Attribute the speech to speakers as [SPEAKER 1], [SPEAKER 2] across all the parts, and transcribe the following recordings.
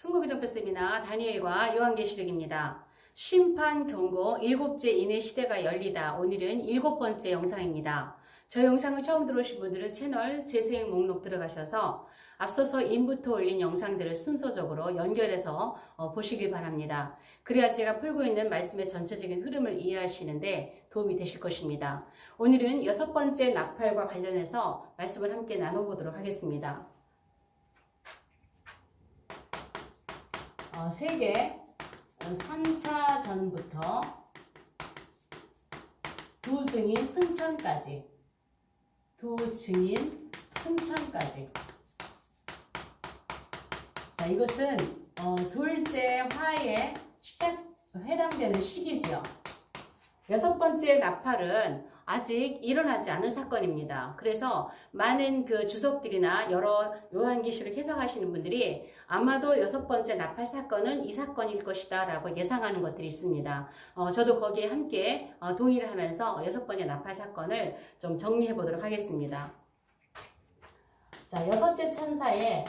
[SPEAKER 1] 천국의정표 세미나 다니엘과 요한계시록입니다. 심판 경고 7째 인의 시대가 열리다. 오늘은 7번째 영상입니다. 저 영상을 처음 들어오신 분들은 채널 재생 목록 들어가셔서 앞서서 인부터 올린 영상들을 순서적으로 연결해서 보시길 바랍니다. 그래야 제가 풀고 있는 말씀의 전체적인 흐름을 이해하시는데 도움이 되실 것입니다. 오늘은 6번째 나팔과 관련해서 말씀을 함께 나눠보도록 하겠습니다. 세계 3차 전부터 두 증인 승천까지 자, 이것은 둘째 화에 해당되는 시기지요. 6번째 나팔은 아직 일어나지 않은 사건입니다. 그래서 많은 그 주석들이나 여러 요한계시록 해석하시는 분들이 아마도 6번째 나팔 사건은 이 사건일 것이다 라고 예상하는 것들이 있습니다. 저도 거기에 함께 동의를 하면서 6번째 나팔 사건을 좀 정리해 보도록 하겠습니다. 자, 6째 천사의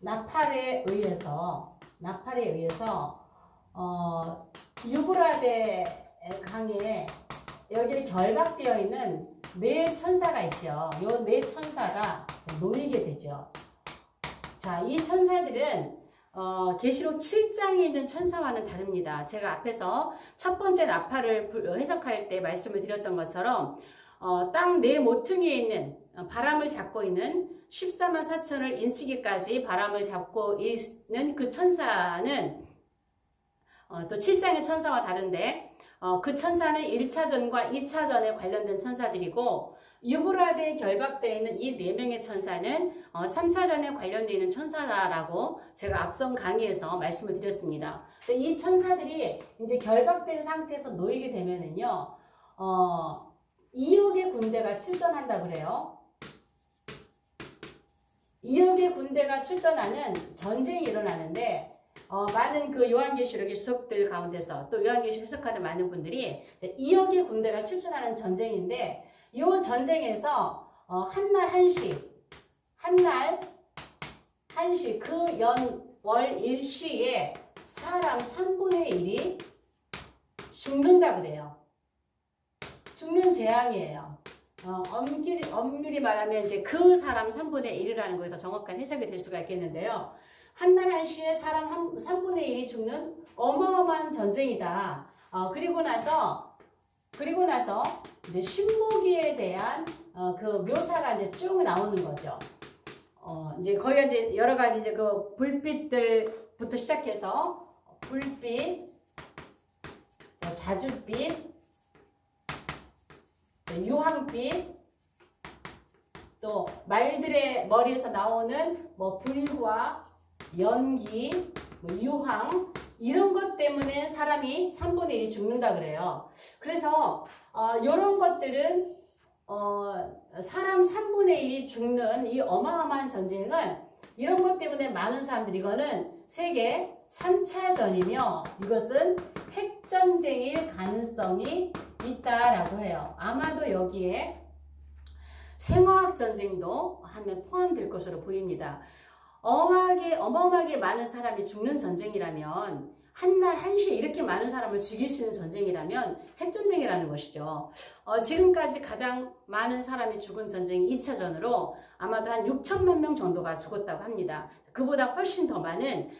[SPEAKER 1] 나팔에 의해서 유브라데 강에 여기에 결박되어 있는 4천사가 있죠. 이 4천사가 놓이게 되죠. 자, 이 천사들은 계시록 7장에 있는 천사와는 다릅니다. 제가 앞에서 첫 번째 나팔을 해석할 때 말씀을 드렸던 것처럼 땅 4모퉁이에 있는 바람을 잡고 있는 14만 4천을 인치기까지 바람을 잡고 있는 그 천사는 또 7장의 천사와 다른데 그 천사는 1차전과 2차전에 관련된 천사들이고 유브라데에 결박되어 있는 이 4명의 천사는 3차전에 관련되어 있는 천사다라고 제가 앞선 강의에서 말씀을 드렸습니다. 이 천사들이 이제 결박된 상태에서 놓이게 되면은요, 2억의 군대가 출전한다 그래요. 2억의 군대가 출전하는 전쟁이 일어나는데 많은 그 요한계시록의 주석들 가운데서 또 요한계시록 해석하는 많은 분들이 2억의 군대가 출전하는 전쟁인데 이 전쟁에서 한날 한시 그 월 일시에 사람 3분의 1이 죽는다 그래요. 죽는 재앙이에요. 엄밀히 말하면 이제 그 사람 3분의 1이라는 거에 더 정확한 해석이 될 수가 있겠는데요. 한날 한시에 사람 3분의 1이 죽는 어마어마한 전쟁이다. 그리고 나서 이제 신무기에 대한 그 묘사가 이제 쭉 나오는 거죠. 이제 거기가 이제 여러 가지 이제 그 불빛들부터 시작해서 불빛, 자줏빛, 유황빛, 또 말들의 머리에서 나오는 뭐 불과 연기, 유황 이런 것 때문에 사람이 3분의 1이 죽는다 그래요. 그래서 이런 것들은 사람 3분의 1이 죽는 이 어마어마한 전쟁은 이런 것 때문에 많은 사람들이 이거는 세계 3차전이며 이것은 핵전쟁일 가능성이 있다라고 해요. 아마도 여기에 생화학 전쟁도 하면 포함될 것으로 보입니다. 어마어마하게 많은 사람이 죽는 전쟁이라면 한날 한시에 이렇게 많은 사람을 죽일 수 있는 전쟁이라면 핵전쟁이라는 것이죠. 지금까지 가장 많은 사람이 죽은 전쟁이 2차전으로 아마도 한 6천만 명 정도가 죽었다고 합니다. 그보다 훨씬 더 많은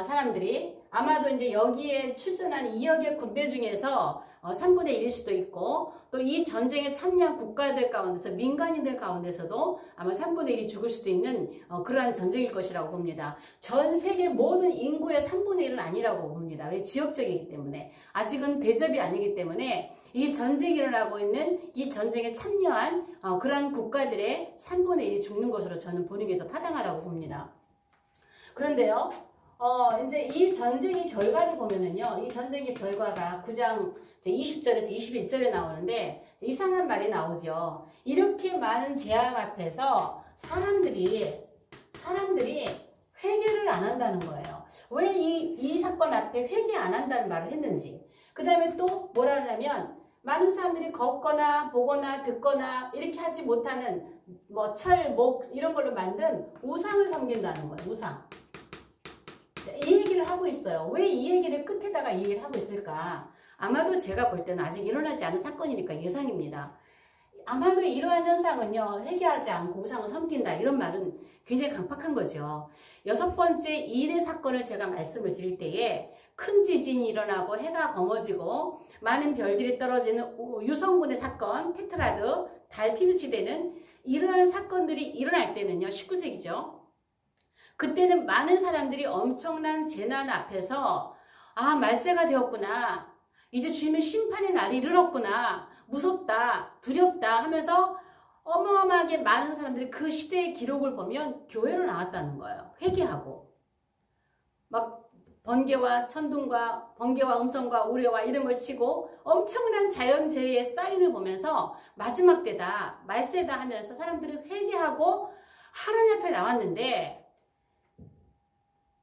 [SPEAKER 1] 사람들이 아마도 이제 여기에 출전한 2억의 군대 중에서 3분의 1일 수도 있고 또 이 전쟁에 참여한 국가들 가운데서 민간인들 가운데서도 아마 3분의 1이 죽을 수도 있는 그러한 전쟁일 것이라고 봅니다. 전 세계 모든 인구의 3분의 1은 아니라고 봅니다. 왜? 지역적이기 때문에. 아직은 대접이 아니기 때문에 이 전쟁이 일어나고 있는 이 전쟁에 참여한 그러한 국가들의 3분의 1이 죽는 것으로 저는 보는 게 더 타당하다고 봅니다. 그런데요, 이제 이 전쟁의 결과를 보면은요, 이 전쟁의 결과가 9장 20절에서 21절에 나오는데 이상한 말이 나오죠. 이렇게 많은 재앙 앞에서 사람들이 회개를 안 한다는 거예요. 왜 이 사건 앞에 회개 안 한다는 말을 했는지. 그 다음에 또 뭐라 하냐면 많은 사람들이 걷거나 보거나 듣거나 이렇게 하지 못하는 뭐 철, 목 이런 걸로 만든 우상을 섬긴다는 거예요. 우상. 이 얘기를 하고 있어요. 왜 이 얘기를 끝에다가 이 얘기를 하고 있을까? 아마도 제가 볼 때는 아직 일어나지 않은 사건이니까 예상입니다. 아마도 이러한 현상은요, 회개하지 않고 우상을 섬긴다 이런 말은 굉장히 강팍한 거죠. 6번째 일의 사건을 제가 말씀을 드릴 때에 큰 지진이 일어나고 해가 검어지고 많은 별들이 떨어지는 유성분의 사건, 테트라드, 달 피부치되는 이러한 사건들이 일어날 때는요, 19세기죠. 그때는 많은 사람들이 엄청난 재난 앞에서 아, 말세가 되었구나. 이제 주님의 심판의 날이 이르렀구나. 무섭다, 두렵다 하면서 어마어마하게 많은 사람들이 그 시대의 기록을 보면 교회로 나왔다는 거예요. 회개하고. 막 번개와 천둥과 번개와 음성과 우레와 이런 걸 치고 엄청난 자연재해의 사인을 보면서 마지막 때다, 말세다 하면서 사람들이 회개하고 하나님 앞에 나왔는데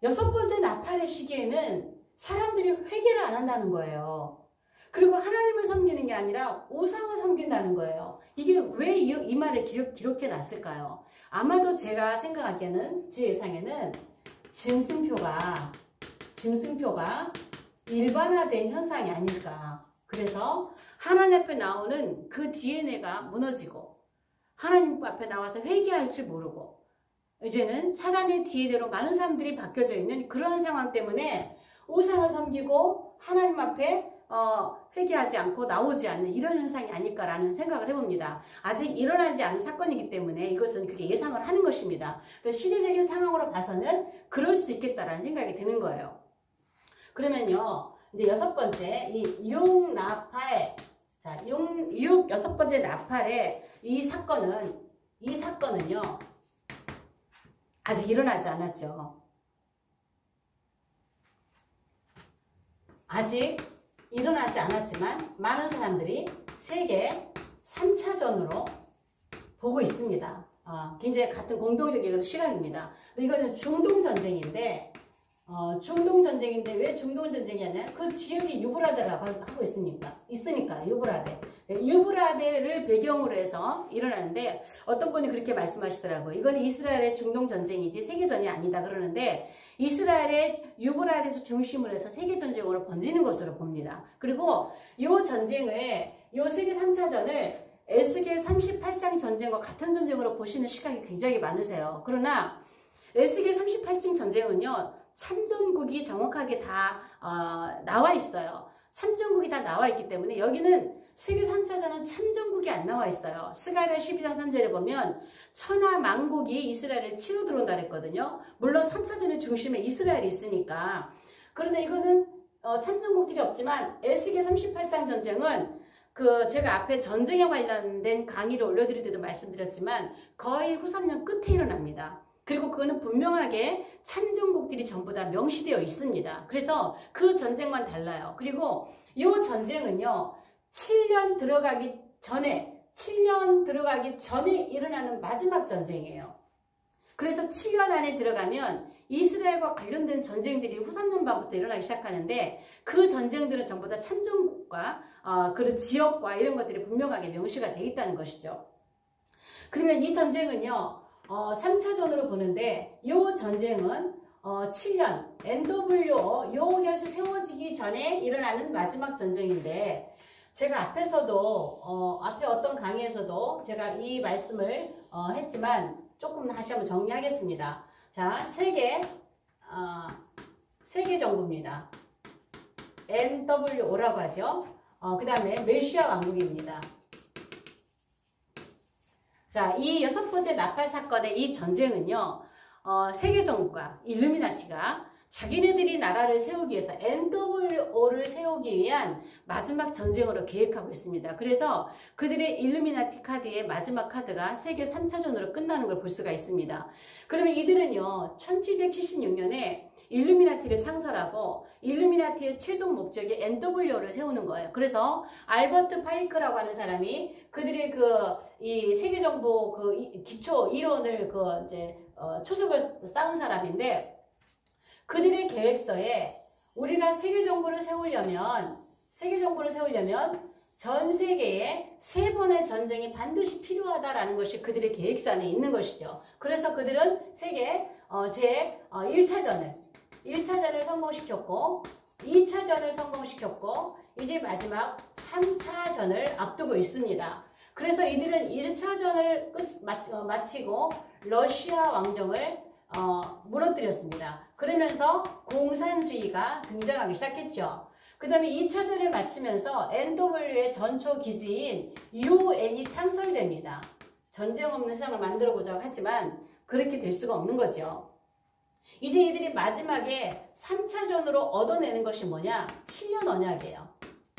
[SPEAKER 1] 6번째 나팔의 시기에는 사람들이 회개를 안 한다는 거예요. 그리고 하나님을 섬기는 게 아니라 우상을 섬긴다는 거예요. 이게 왜 이 말을 기록해 놨을까요? 아마도 제가 생각하기에는, 제 예상에는 짐승표가 일반화된 현상이 아닐까. 그래서 하나님 앞에 나오는 그 DNA가 무너지고 하나님 앞에 나와서 회개할 줄 모르고 이제는 사단의 DNA로 많은 사람들이 바뀌어져 있는 그런 상황 때문에 우상을 섬기고 하나님 앞에 회개하지 않고 나오지 않는 이런 현상이 아닐까라는 생각을 해봅니다. 아직 일어나지 않은 사건이기 때문에 이것은 그렇게 예상을 하는 것입니다. 시대적인 상황으로 봐서는 그럴 수 있겠다라는 생각이 드는 거예요. 그러면요, 이제 6번째 이 6나팔, 자, 6번째 나팔의 이 사건은요 아직 일어나지 않았죠. 아직 일어나지 않았지만 많은 사람들이 세계 3차전으로 보고 있습니다. 굉장히 같은 공동적인 시각입니다. 이거는 중동전쟁인데 왜 중동전쟁이냐면 그 지역이 유브라데라고 하고 있으니까 유브라데를 배경으로 해서 일어나는데 어떤 분이 그렇게 말씀하시더라고요. 이거는 이스라엘의 중동전쟁이지 세계전이 아니다 그러는데 이스라엘의 유브라데에서 중심으로 해서 세계전쟁으로 번지는 것으로 봅니다. 그리고 이 전쟁을, 이 세계 3차전을 에스겔 38장 전쟁과 같은 전쟁으로 보시는 시각이 굉장히 많으세요. 그러나 에스겔 38장 전쟁은요, 참전국이 정확하게 다 나와 있어요. 참전국이 다 나와 있기 때문에 여기는 세계 3차전은 참전국이 안 나와 있어요. 스가랴 12장 3절에 보면 천하 만국이 이스라엘을 치러 들어온다 그랬거든요. 물론 3차전의 중심에 이스라엘이 있으니까. 그런데 이거는 참전국들이 없지만 에스겔 38장 전쟁은 제가 앞에 전쟁에 관련된 강의를 올려드릴 때도 말씀드렸지만 거의 후 3년 끝에 일어납니다. 그리고 그거는 분명하게 참전국들이 전부 다 명시되어 있습니다. 그래서 그 전쟁만 달라요. 그리고 이 전쟁은요, 7년 들어가기 전에 일어나는 마지막 전쟁이에요. 그래서 7년 안에 들어가면 이스라엘과 관련된 전쟁들이 후 3년 반부터 일어나기 시작하는데 그 전쟁들은 전부 다 참전국과 그 지역과 이런 것들이 분명하게 명시가 되어 있다는 것이죠. 그러면 이 전쟁은요, 3차전으로 보는데 이 전쟁은 7년 NWO 요 것이 세워지기 전에 일어나는 마지막 전쟁인데 제가 앞에서도 앞에 어떤 강의에서도 제가 이 말씀을 했지만 조금 다시 한번 정리하겠습니다. 자, 세계 정부입니다. NWO라고 하죠. 그 다음에 메시아 왕국입니다. 자, 이 6번째 나팔 사건의 이 전쟁은요, 세계 정부가, 일루미나티가 자기네들이 나라를 세우기 위해서 NWO를 세우기 위한 마지막 전쟁으로 계획하고 있습니다. 그래서 그들의 일루미나티 카드의 마지막 카드가 세계 3차전으로 끝나는 걸 볼 수가 있습니다. 그러면 이들은요, 1776년에 일루미나티를 창설하고 일루미나티의 최종 목적이 NWO를 세우는 거예요. 그래서 알버트 파이크라고 하는 사람이 그들의 이 세계정보 기초 이론을 초석을 쌓은 사람인데 그들의 계획서에 우리가 세계정부를 세우려면 전 세계에 3번의 전쟁이 반드시 필요하다라는 것이 그들의 계획산에 있는 것이죠. 그래서 그들은 세계 제 1차전을 성공시켰고 2차전을 성공시켰고 이제 마지막 3차전을 앞두고 있습니다. 그래서 이들은 1차전을 마치고 러시아 왕정을 무너뜨렸습니다. 그러면서 공산주의가 등장하기 시작했죠. 그 다음에 2차전을 마치면서 NW의 전초 기지인 UN이 창설됩니다. 전쟁 없는 세상을 만들어 보자고 하지만 그렇게 될 수가 없는 거죠. 이제 이들이 마지막에 3차전으로 얻어내는 것이 뭐냐? 7년 언약이에요.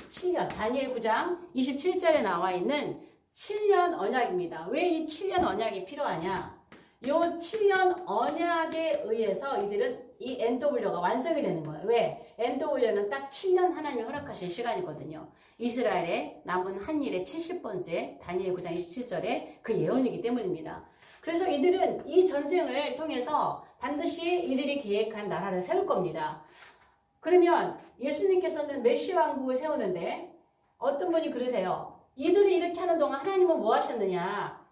[SPEAKER 1] 7년. 다니엘 9장 27절에 나와 있는 7년 언약입니다. 왜 이 7년 언약이 필요하냐? 요 7년 언약에 의해서 이들은 이 NW가 완성이 되는 거예요. 왜? NW는 딱 7년 하나님이 허락하신 시간이거든요. 이스라엘의 남은 한 일의 70번째 다니엘 9장 27절에 그 예언이기 때문입니다. 그래서 이들은 이 전쟁을 통해서 반드시 이들이 계획한 나라를 세울 겁니다. 그러면 예수님께서는 메시아 왕국을 세우는데 어떤 분이 그러세요. 이들이 이렇게 하는 동안 하나님은 뭐 하셨느냐?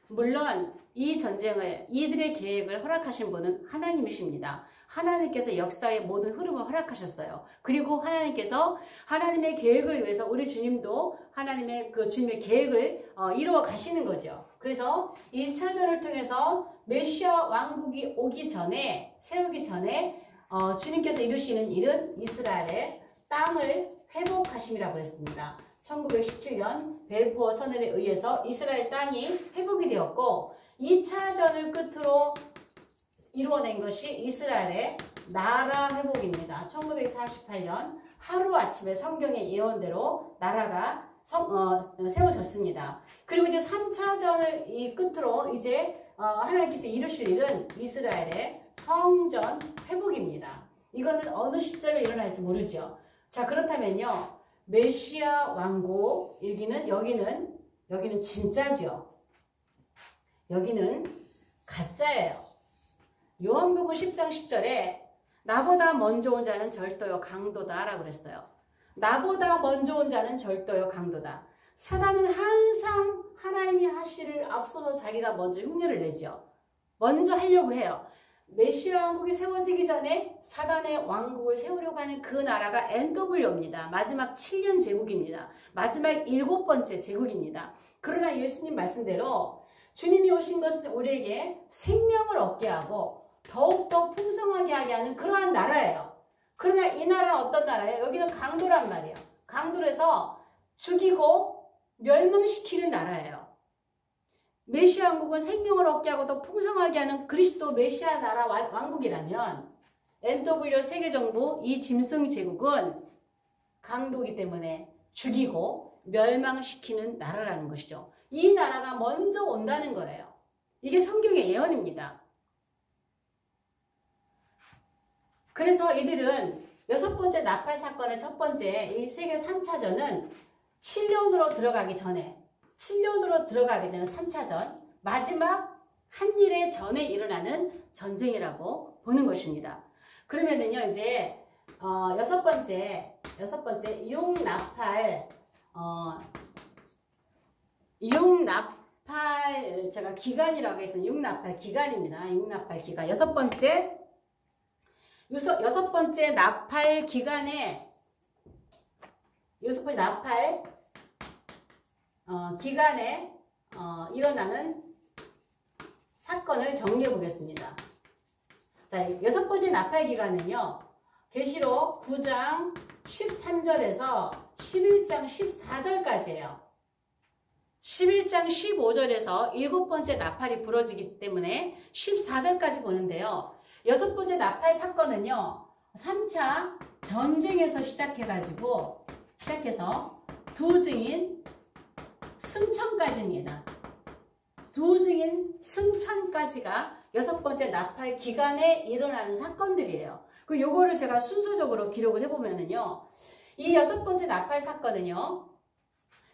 [SPEAKER 1] 물론 이 전쟁을 이들의 계획을 허락하신 분은 하나님이십니다. 하나님께서 역사의 모든 흐름을 허락하셨어요. 그리고 하나님께서 하나님의 계획을 위해서 우리 주님도 하나님의 그 주님의 계획을 이루어 가시는 거죠. 그래서 1차전을 통해서 메시아 왕국이 오기 전에 세우기 전에 주님께서 이루시는 일은 이스라엘의 땅을 회복하심이라고 그랬습니다. 1917년 벨포어 선언에 의해서 이스라엘 땅이 회복이 되었고 2차전을 끝으로 이루어낸 것이 이스라엘의 나라 회복입니다. 1948년 하루아침에 성경의 예언대로 나라가 세워졌습니다. 그리고 이제 3차전을 이 끝으로 이제 하나님께서 이루실 일은 이스라엘의 성전 회복입니다. 이거는 어느 시점에 일어날지 모르죠. 자, 그렇다면요. 메시아 왕국 여기는 진짜죠. 여기는 가짜예요. 요한복음 10장 10절에 나보다 먼저 온 자는 절도요 강도다 라고 그랬어요. 나보다 먼저 온 자는 절도요 강도다. 사단은 항상 하나님이 하시를 앞서서 자기가 먼저 흉내를 내죠. 먼저 하려고 해요. 메시아 왕국이 세워지기 전에 사단의 왕국을 세우려고 하는 그 나라가 NW입니다. 마지막 7년 제국입니다. 마지막 7번째 제국입니다. 그러나 예수님 말씀대로 주님이 오신 것은 우리에게 생명을 얻게 하고 더욱더 풍성하게 하게 하는 그러한 나라예요. 그러나 이 나라는 어떤 나라예요? 여기는 강도란 말이에요. 강도에서 죽이고 멸망시키는 나라예요. 메시아 왕국은 생명을 얻게 하고 더 풍성하게 하는 그리스도 메시아 나라 왕국이라면 NW 세계정부 이 짐승 제국은 강도이기 때문에 죽이고 멸망시키는 나라라는 것이죠. 이 나라가 먼저 온다는 거예요. 이게 성경의 예언입니다. 그래서 이들은 6번째 나팔 사건의 첫 번째 이 세계 3차전은 7년으로 들어가기 전에 7년으로 들어가게 되는 3차전 마지막 한 일의 전에 일어나는 전쟁이라고 보는 것입니다. 그러면은요 이제 여섯 번째 육나팔 제가 기간이라고 했어요. 육나팔 기간입니다. 육나팔 기간 여섯 번째 나팔 기간에 기간에 일어나는 사건을 정리해 보겠습니다. 자, 6번째 나팔 기간은요. 계시록 9장 13절에서 11장 14절까지예요. 11장 15절에서 7번째 나팔이 부러지기 때문에 14절까지 보는데요. 6번째 나팔 사건은요. 3차 전쟁에서 시작해서 두 증인 승천까지입니다. 두 증인 승천까지가 6번째 나팔 기간에 일어나는 사건들이에요. 그 요거를 제가 순서적으로 기록을 해보면은요. 이 6번째 나팔 사건은요.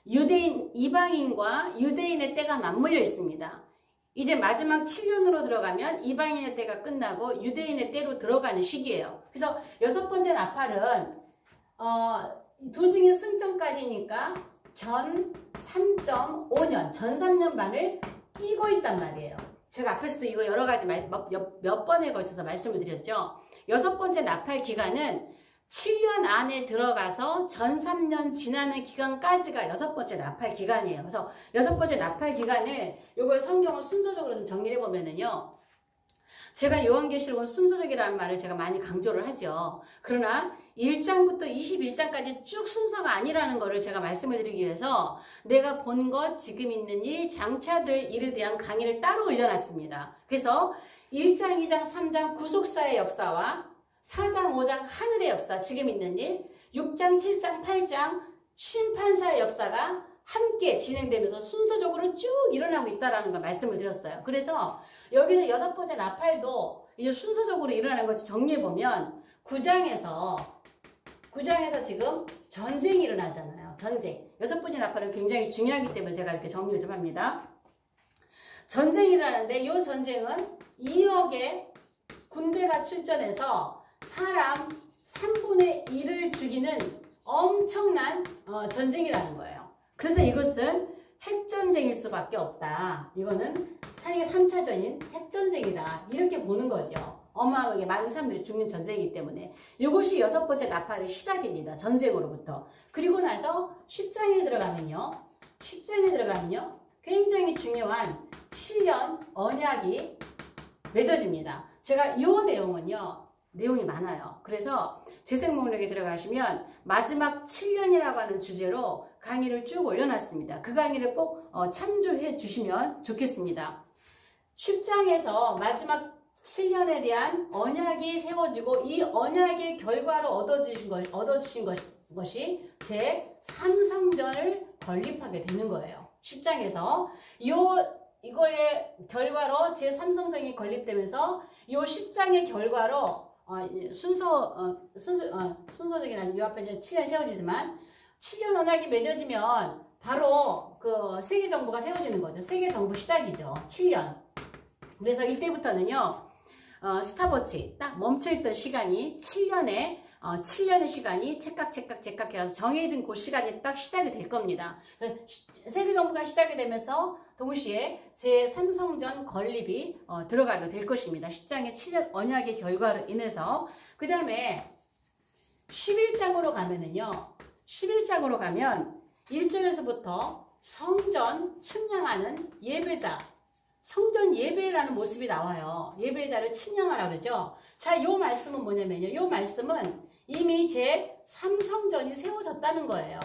[SPEAKER 1] 유대인, 이방인과 유대인의 때가 맞물려 있습니다. 이제 마지막 7년으로 들어가면 이방인의 때가 끝나고 유대인의 때로 들어가는 시기예요. 그래서 6번째 나팔은 두 증인 승천까지니까 전 3.5년, 전 3년반을 끼고 있단 말이에요. 제가 앞에서도 이거 여러 가지 몇 번에 걸쳐서 말씀을 드렸죠. 6번째 납할 기간은 7년 안에 들어가서 전 3년 지나는 기간까지가 6번째 납할 기간이에요. 그래서 6번째 납할 기간을 이걸 성경을 순서적으로 좀 정리해 보면은요. 제가 요한계시록은 순서적이라는 말을 제가 많이 강조를 하죠. 그러나 1장부터 21장까지 쭉 순서가 아니라는 것을 제가 말씀을 드리기 위해서 내가 본 것, 지금 있는 일, 장차 될 일에 대한 강의를 따로 올려놨습니다. 그래서 1장, 2장, 3장 구속사의 역사와 4장, 5장 하늘의 역사, 지금 있는 일, 6장, 7장, 8장 심판사의 역사가 함께 진행되면서 순서적으로 쭉 일어나고 있다는 걸 말씀을 드렸어요. 그래서 여기서 6번째 나팔도 이제 순서적으로 일어나는 걸 정리해보면 9장에서 지금 전쟁이 일어나잖아요. 전쟁. 6번째 나팔은 굉장히 중요하기 때문에 제가 이렇게 정리를 좀 합니다. 전쟁이 일어나는데 이 전쟁은 2억의 군대가 출전해서 사람 3분의 1을 죽이는 엄청난 전쟁이라는 거예요. 그래서 이것은 핵전쟁일 수밖에 없다. 이거는 세계 3차전인 핵전쟁이다. 이렇게 보는 거죠. 어마어마하게 많은 사람들이 죽는 전쟁이기 때문에. 이것이 6번째 나팔의 시작입니다. 전쟁으로부터. 그리고 나서 10장에 들어가면요. 굉장히 중요한 7년 언약이 맺어집니다. 제가 이 내용은요. 내용이 많아요. 그래서 재생 목록에 들어가시면 마지막 7년이라고 하는 주제로 강의를 쭉 올려놨습니다. 그 강의를 꼭 참조해 주시면 좋겠습니다. 10장에서 마지막 7년에 대한 언약이 세워지고 이 언약의 결과로 얻어지신 것이 제3성전을 건립하게 되는 거예요. 10장에서 이거의 결과로 제3성전이 건립되면서 이 10장의 결과로 순서적인 아니 요 앞에 이제 7년 세워지지만 7년 언약이 맺어지면 바로 그 세계 정부가 세워지는 거죠. 세계 정부 시작이죠. 7년. 그래서 이때부터는요. 스탑워치 딱 멈춰있던 시간이 7년의 시간이 째깍 해서 정해진 그 시간이 딱 시작이 될 겁니다. 세계 정부가 시작이 되면서 동시에 제3성전 건립이 들어가게 될 것입니다. 10장의 7년 언약의 결과로 인해서. 그 다음에 11장으로 가면 1절에서부터 성전 측량하는 예배자, 성전 예배라는 모습이 나와요. 예배자를 측량하라고 그러죠. 자, 요 말씀은 뭐냐면요. 요 말씀은 이미 제3성전이 세워졌다는 거예요.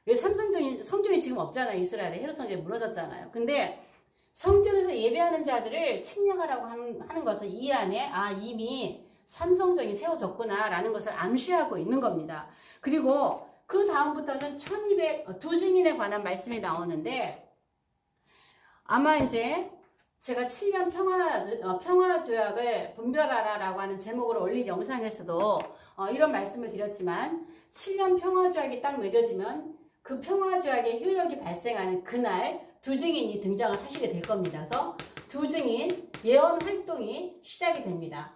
[SPEAKER 1] 왜 성전이 지금 없잖아요. 이스라엘에 헤롯 성전이 무너졌잖아요. 근데 성전에서 예배하는 자들을 측량하라고 하는 것은 이 안에 이미 삼성전이 세워졌구나 라는 것을 암시하고 있는 겁니다. 그리고 그 다음부터는 1200 두 증인에 관한 말씀이 나오는데 아마 이제 제가 7년 평화조약을 분별하라라고 하는 제목으로 올린 영상에서도 이런 말씀을 드렸지만 7년 평화조약이 딱 맺어지면 그 평화조약의 효력이 발생하는 그날 두 증인이 등장을 하시게 될 겁니다. 그래서 두 증인 예언 활동이 시작이 됩니다.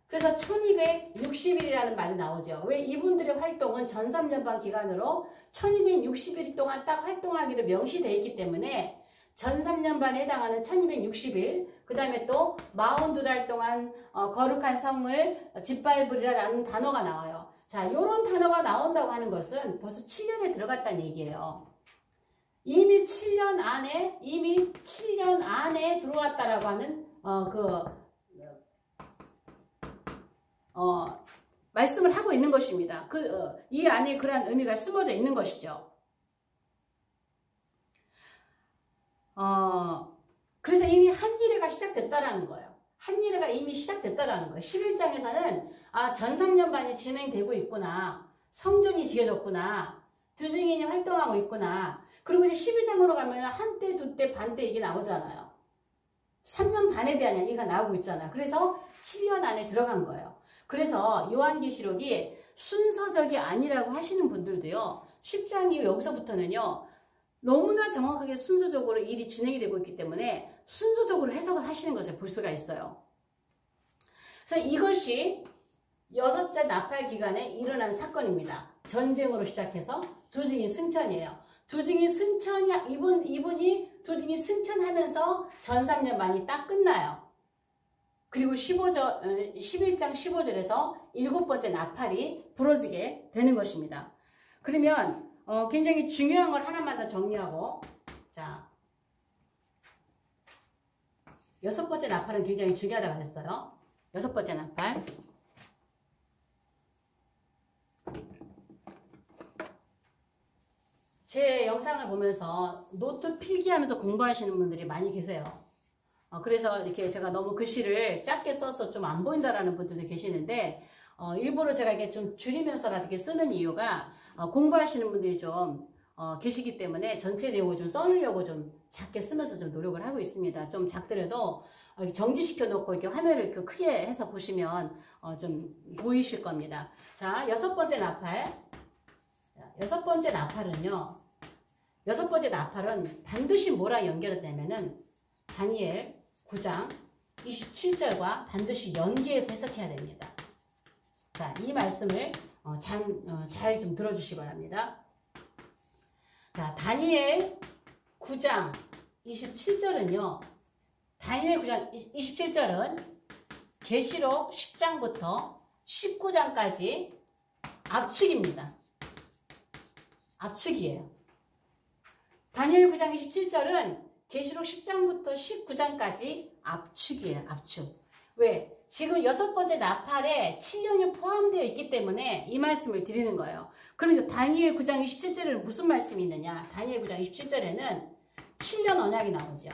[SPEAKER 1] 그래서 1260일이라는 말이 나오죠. 왜 이분들의 활동은 전 3년반 기간으로 1260일 동안 딱 활동하기로 명시되어 있기 때문에 전 3년반에 해당하는 1260일, 그 다음에 또 42달 동안 거룩한 성을 짓밟으리라는 단어가 나와요. 자, 요런 단어가 나온다고 하는 것은 벌써 7년에 들어갔다는 얘기예요. 이미 7년 안에 들어왔다라고 하는 말씀을 하고 있는 것입니다. 이 안에 그러한 의미가 숨어져 있는 것이죠. 그래서 이미 한일회가 시작됐다라는 거예요. 한일회가 이미 시작됐다라는 거예요. 11장에서는 전 3년반이 진행되고 있구나. 성전이 지어졌구나. 두 증인이 활동하고 있구나. 그리고 이제 12장으로 가면 한때, 두때, 반때 이게 나오잖아요. 3년 반에 대한 얘기가 나오고 있잖아요. 그래서 7년 안에 들어간 거예요. 그래서 요한계시록이 순서적이 아니라고 하시는 분들도요. 10장 이후 여기서부터는요. 너무나 정확하게 순서적으로 일이 진행이 되고 있기 때문에 순서적으로 해석을 하시는 것을 볼 수가 있어요. 그래서 이것이 6째 나팔 기간에 일어난 사건입니다. 전쟁으로 시작해서 두 증인 승천이에요. 두증이 승천이 이분이 두증이 승천하면서 전삼년만이 딱 끝나요. 그리고 11장 15절에서 7번째 나팔이 부러지게 되는 것입니다. 그러면 굉장히 중요한 걸 하나만 더 정리하고, 자, 6번째 나팔은 굉장히 중요하다고 했어요. 6번째 나팔. 제 영상을 보면서 노트 필기하면서 공부하시는 분들이 많이 계세요. 그래서 이렇게 제가 너무 글씨를 작게 써서 좀 안 보인다라는 분들도 계시는데, 일부러 제가 이렇게 좀 줄이면서라도 이렇게 쓰는 이유가, 공부하시는 분들이 좀, 계시기 때문에 전체 내용을 좀 써놓으려고 좀 작게 쓰면서 좀 노력을 하고 있습니다. 좀 작더라도 정지시켜 놓고 이렇게 화면을 크게 해서 보시면, 좀 보이실 겁니다. 자, 6번째 나팔. 6번째 나팔은요, 6번째 나팔은 반드시 뭐랑 연결이 되면은, 다니엘 9장 27절과 반드시 연계해서 해석해야 됩니다. 자, 이 말씀을 잘 좀 들어주시기 바랍니다. 자, 다니엘 9장 27절은요. 다니엘 9장 27절은 계시록 10장부터 19장까지 압축입니다. 압축이에요. 다니엘 9장 27절은 계시록 10장부터 19장까지 압축이에요. 압축. 왜? 지금 6번째 나팔에 7년이 포함되어 있기 때문에 이 말씀을 드리는 거예요. 그러면 다니엘 9장 27절에는 무슨 말씀이 있느냐? 다니엘 9장 27절에는 7년 언약이 나오죠.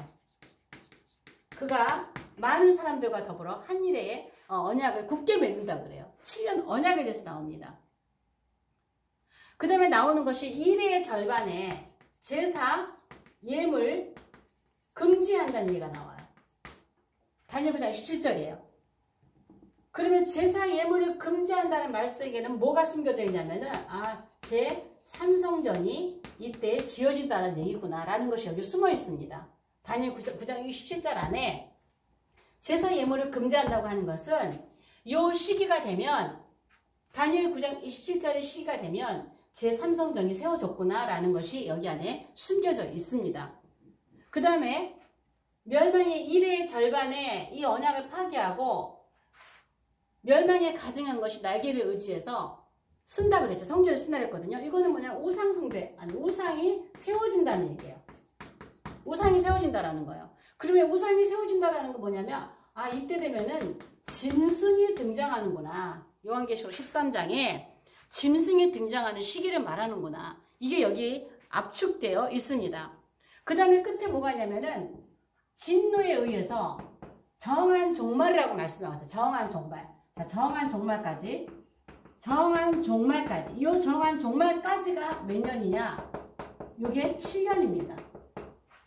[SPEAKER 1] 그가 많은 사람들과 더불어 한 일에 언약을 굳게 맺는다고 그래요. 7년 언약에 대해서 나옵니다. 그 다음에 나오는 것이 1회의 절반에 제사, 예물, 금지한다는 얘기가 나와요. 다니엘 9장 17절이에요. 그러면 제사 예물을 금지한다는 말씀에는 뭐가 숨겨져 있냐면은, 제 삼성전이 이때 지어진다는 얘기구나 라는 것이 여기 숨어 있습니다. 다니엘 9장 17절 안에 제사 예물을 금지한다고 하는 것은 이 시기가 되면, 다니엘 9장 27절의 시기가 되면 제 삼성전이 세워졌구나 라는 것이 여기 안에 숨겨져 있습니다. 그 다음에 멸망의 1의 절반에 이 언약을 파괴하고 멸망에 가증한 것이 날개를 의지해서 쓴다 그랬죠. 성전을 쓴다 그랬거든요. 이거는 뭐냐, 우상숭배, 우상이 세워진다는 얘기예요. 우상이 세워진다라는 거예요. 그러면 우상이 세워진다라는 거 뭐냐면, 이때 되면은 짐승이 등장하는구나. 요한계시록 13장에 짐승이 등장하는 시기를 말하는구나. 이게 여기 압축되어 있습니다. 그 다음에 끝에 뭐가 있냐면은 진노에 의해서 정한 종말이라고 말씀하셨어요. 정한 종말. 자, 정한 종말까지. 정한 종말까지. 이 정한 종말까지가 몇 년이냐? 이게 7년입니다.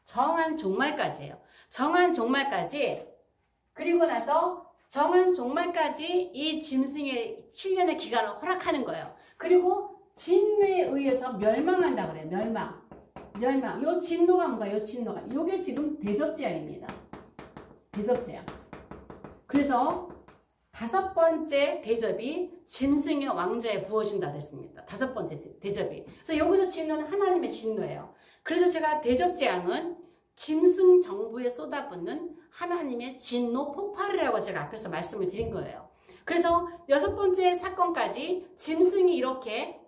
[SPEAKER 1] 정한 종말까지예요. 정한 종말까지. 그리고 나서 정한 종말까지 이 짐승의 7년의 기간을 허락하는 거예요. 그리고 진노에 의해서 멸망한다 그래요. 멸망. 요 진노가 뭔가, 요 진노가. 요게 지금 대접재앙입니다. 대접재앙. 그래서 5번째 대접이 짐승의 왕자에 부어진다 그랬습니다. 5번째 대접이. 그래서 여기서 진노는 하나님의 진노예요. 그래서 제가 대접재앙은 짐승 정부에 쏟아붓는 하나님의 진노 폭발이라고 제가 앞에서 말씀을 드린 거예요. 그래서 6번째 사건까지 짐승이 이렇게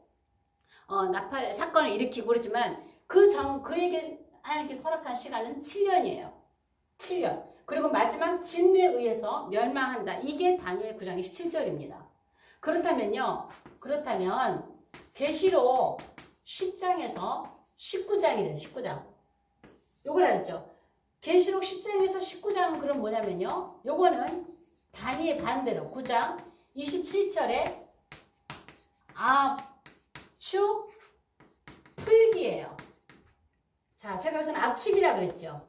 [SPEAKER 1] 나팔 사건을 일으키고 그러지만 그에게 하나님께서 허락한 시간은 7년이에요. 7년. 그리고 마지막 진노에 의해서 멸망한다. 이게 다니엘 9장 17절입니다. 그렇다면 계시록 10장에서 19장이래요. 19장. 요걸 알았죠? 계시록 10장에서 19장은 그럼 뭐냐면요. 요거는 다니엘 반대로 9장 27절에 압축 풀기예요. 자, 제가 여기서는 압축이라 그랬죠.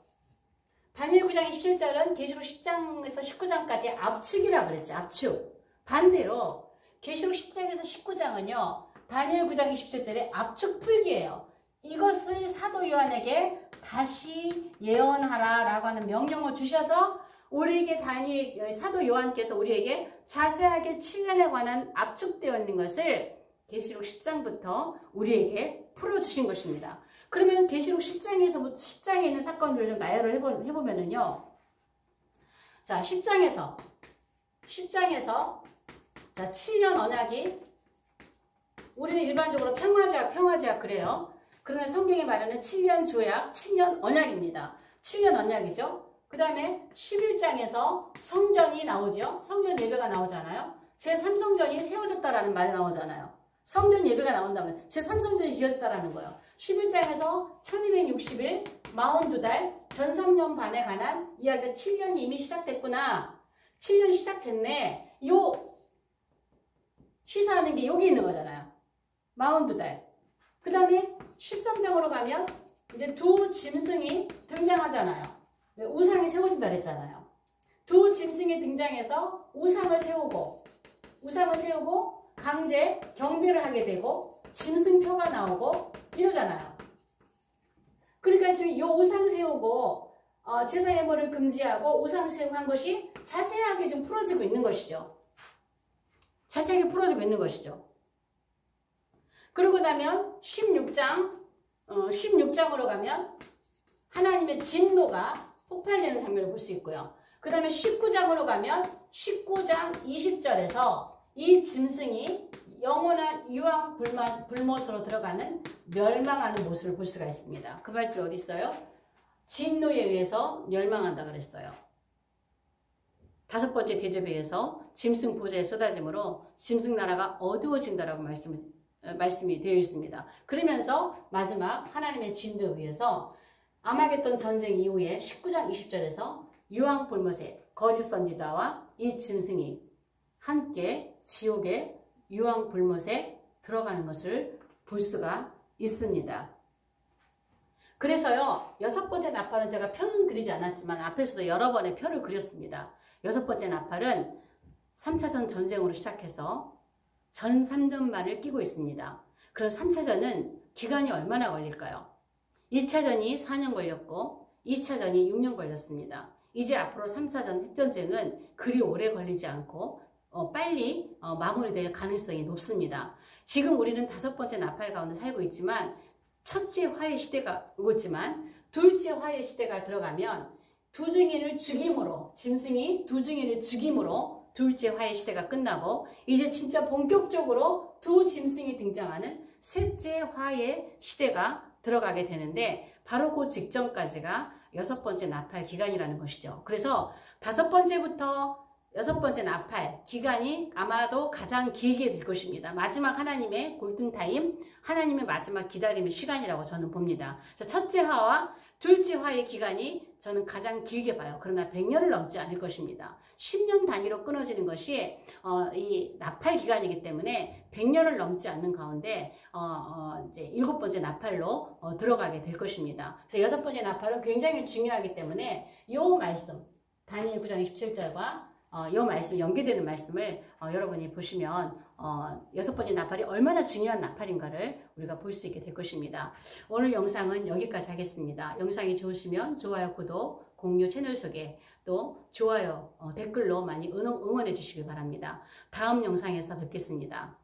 [SPEAKER 1] 다니엘 9장 27절은 계시록 10장에서 19장까지 압축이라 그랬죠. 압축. 반대로 계시록 10장에서 19장은요. 다니엘 9장 27절에 압축 풀기예요. 이것을 사도 요한에게 다시 예언하라 라고 하는 명령을 주셔서 우리에게 사도 요한께서 우리에게 자세하게 7년에 관한 압축되어 있는 것을 계시록 10장부터 우리에게 풀어주신 것입니다. 그러면 계시록 10장에 있는 사건들을 좀 나열을 해보면은요. 자, 10장에서 자, 7년 언약이 우리는 일반적으로 평화제약 그래요. 그러나 성경에 말하는 7년 조약, 7년 언약입니다. 7년 언약이죠. 그 다음에 11장에서 성전이 나오죠. 성전 예배가 나오잖아요. 제3성전이 세워졌다라는 말이 나오잖아요. 성전 예배가 나온다면 제3성전이 지어졌다라는 거예요. 11장에서 1260일, 42달, 전 3년 반에 관한 이야기가 7년이 이미 시작됐구나. 7년 시작됐네. 요 시사하는 게 여기 있는 거잖아요. 42달. 그 다음에 13장으로 가면 이제 두 짐승이 등장하잖아요. 우상이 세워진다 그랬잖아요. 두 짐승이 등장해서 우상을 세우고 강제 경배를 하게 되고 짐승표가 나오고 이러잖아요. 그러니까 지금 이 우상 세우고 제사 예물을 금지하고 우상 세우고 한 것이 자세하게 좀 풀어지고 있는 것이죠. 자세하게 풀어지고 있는 것이죠. 그러고 나면 16장으로 가면 하나님의 진노가 폭발되는 장면을 볼 수 있고요. 그 다음에 19장으로 가면 19장 20절에서 이 짐승이 영원한 유황 불못으로 들어가는 멸망하는 모습을 볼 수가 있습니다. 그 말씀이 어디 있어요? 진노에 의해서 멸망한다 그랬어요. 5번째 대접에 의해서 짐승 보좌에 쏟아짐으로 짐승 나라가 어두워진다라고 말씀이 되어 있습니다. 그러면서 마지막 하나님의 진노에 의해서 아마겟돈 전쟁 이후에 19장 20절에서 유황 불못에 거짓 선지자와 이 짐승이 함께 지옥의 유황 불못에 들어가는 것을 볼 수가 있습니다. 그래서요, 6번째 나팔은 제가 표는 그리지 않았지만 앞에서도 여러 번의 표를 그렸습니다. 6번째 나팔은 3차전 전쟁으로 시작해서 전 3년만을 끼고 있습니다. 그럼 3차전은 기간이 얼마나 걸릴까요? 2차전이 4년 걸렸고 2차전이 6년 걸렸습니다. 이제 앞으로 3차전 핵전쟁은 그리 오래 걸리지 않고 빨리 마무리될 가능성이 높습니다. 지금 우리는 5번째 나팔 가운데 살고 있지만 첫째 화해 시대가 오지만 둘째 화해 시대가 들어가면 두 증인을 죽임으로 짐승이 두 증인을 죽임으로 둘째 화해 시대가 끝나고 이제 진짜 본격적으로 두 짐승이 등장하는 셋째 화해 시대가 들어가게 되는데 바로 그 직전까지가 6번째 나팔 기간이라는 것이죠. 그래서 5번째부터 6번째 나팔 기간이 아마도 가장 길게 될 것입니다. 마지막 하나님의 골든타임, 하나님의 마지막 기다림의 시간이라고 저는 봅니다. 첫째 화와 둘째 화의 기간이 저는 가장 길게 봐요. 그러나 100년을 넘지 않을 것입니다. 10년 단위로 끊어지는 것이 이 나팔 기간이기 때문에 100년을 넘지 않는 가운데 이제 7번째 나팔로 들어가게 될 것입니다. 그래서 6번째 나팔은 굉장히 중요하기 때문에 이 말씀 다니엘 9장 27절과 이 말씀 연계되는 말씀을 여러분이 보시면 6번째 나팔이 얼마나 중요한 나팔인가를 우리가 볼 수 있게 될 것입니다. 오늘 영상은 여기까지 하겠습니다. 영상이 좋으시면 좋아요, 구독, 공유, 채널 소개, 또 좋아요, 댓글로 많이 응원해 주시기 바랍니다. 다음 영상에서 뵙겠습니다.